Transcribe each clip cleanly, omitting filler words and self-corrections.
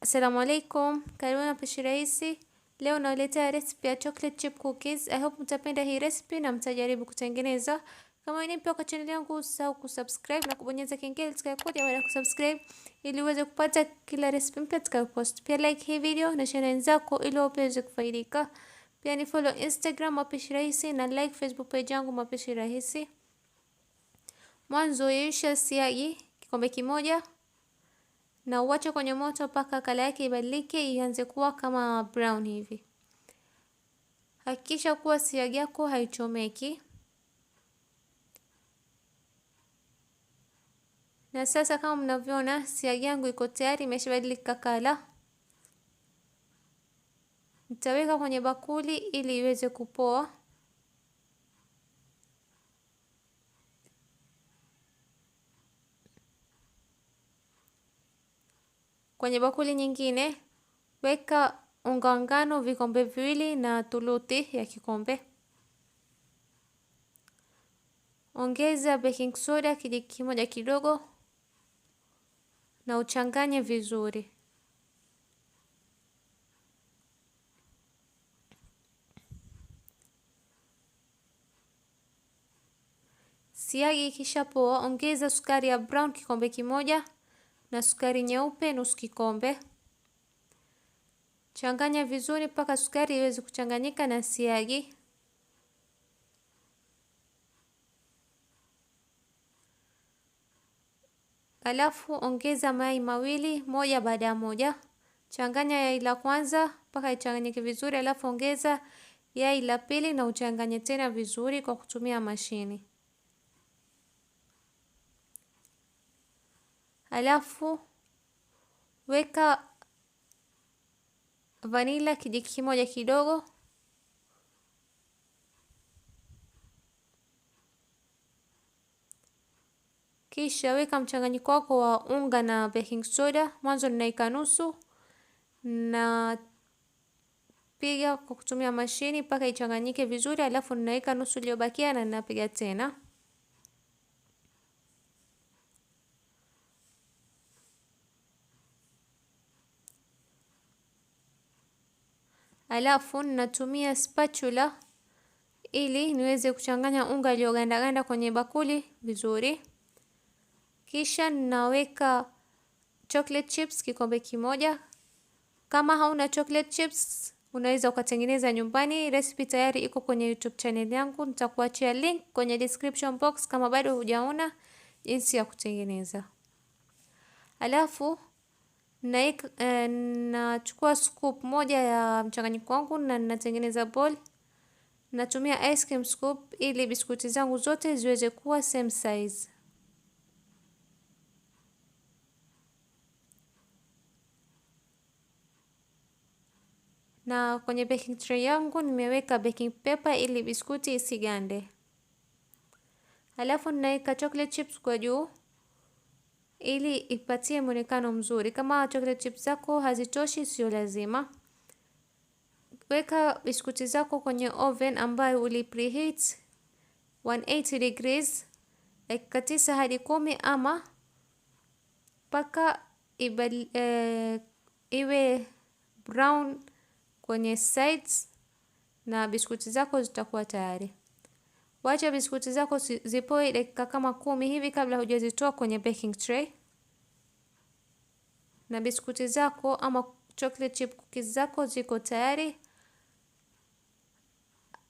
Assalamu alaikum, karibuni Mapishi rahisi. Leo nawaletea recipe ya chocolate chip cookies. I hope mtapenda hii recipe na mtajaribu kutengeneza. Kama ni mpya kwa channel yangu, usisahau kusubscribe na kubonyeza kengele itakayokuja baada ya kusubscribe ili uweze kupata kila recipe mpya tutakayopost. Pia like hii video na share zako ili uweze kufaidika. Pia ni follow Instagram Mapishi rahisi na like Facebook page yangu Mapishi rahisi. Mwanzo yeyusha siagi kikombe kimoja na uache kwenye moto mpaka kala yake ibadilike ianze kuwa kama brown hivi. Hakikisha kuwa siagi yako haichomeki. Na sasa kama mnavyoona siagi yangu iko tayari, imeshabadilika kala. Nitaweka kwenye bakuli ili iweze kupoa. Kwenye bakuli nyingine weka unga wa ngano vikombe viwili na thuluthi ya kikombe. Ongeza baking soda kijiko kimoja kidogo na uchanganye vizuri. Siagi ikishapoa, ongeza sukari ya brown kikombe kimoja na sukari nyeupe nusu kikombe. Changanya vizuri mpaka sukari iweze kuchanganyika na siagi. Alafu ongeza mayai mawili moja baada ya moja. Changanya yai la kwanza mpaka ichanganyike vizuri, alafu ongeza yai la pili na uchanganye tena vizuri kwa kutumia mashini. Alafu weka vanilla kijiko kimoja kidogo. Kisha weka mchanganyiko wako wa unga na baking soda. Mwanzo ninaika nusu na piga kwa kutumia mashini mpaka ichanganyike vizuri, alafu ninaweka nusu iliyobakia na ninapiga tena. Alafu ninatumia spatula ili niweze kuchanganya unga ulioganda kwenye bakuli vizuri. Kisha ninaweka chocolate chips kikombe kimoja. Kama hauna chocolate chips unaweza ukatengeneza nyumbani. Recipe tayari iko kwenye YouTube channel yangu. Nitakuachia link kwenye description box kama bado hujaona jinsi ya kutengeneza. Alafu nachukua scoop moja ya mchanganyiko wangu na ninatengeneza ball. Natumia ice cream scoop ili biskuti zangu zote ziweze kuwa same size. Na kwenye baking tray yangu nimeweka baking paper ili biskuti isigande. Alafu ninaweka chocolate chips kwa juu ili ipatie muonekano mzuri. Kama chocolate chips zako hazitoshi sio lazima. Weka biskuti zako kwenye oven ambayo uli preheat 180 degrees dakika 9 hadi 10 ama mpaka iwe brown kwenye sides na biskuti zako zitakuwa tayari. Wacha biskuti zako zipoe dakika kama 10 hivi kabla hujazitoa kwenye baking tray. Na biskuti zako ama chocolate chip cookies zako ziko tayari.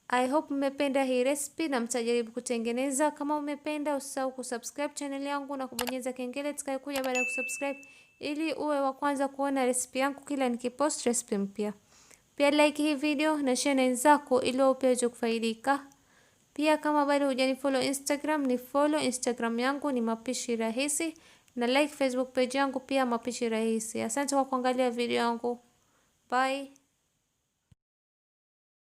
I hope mmependa hii recipe na mtajaribu kutengeneza. Kama umependa usisahau kusubscribe channel yangu na kubonyeza kengele itakayokuja baada ya kusubscribe ili uwe wa kwanza kuona recipe yangu kila nikipost recipe mpya. Pia like hii video na share na wenzako ili upate kufaidika. Pia kama bado hujanifollow Instagram, ni follow Instagram yangu ni Mapishi rahisi na like Facebook page yangu pia Mapishi rahisi. Asante kwa kuangalia video yangu. Bye.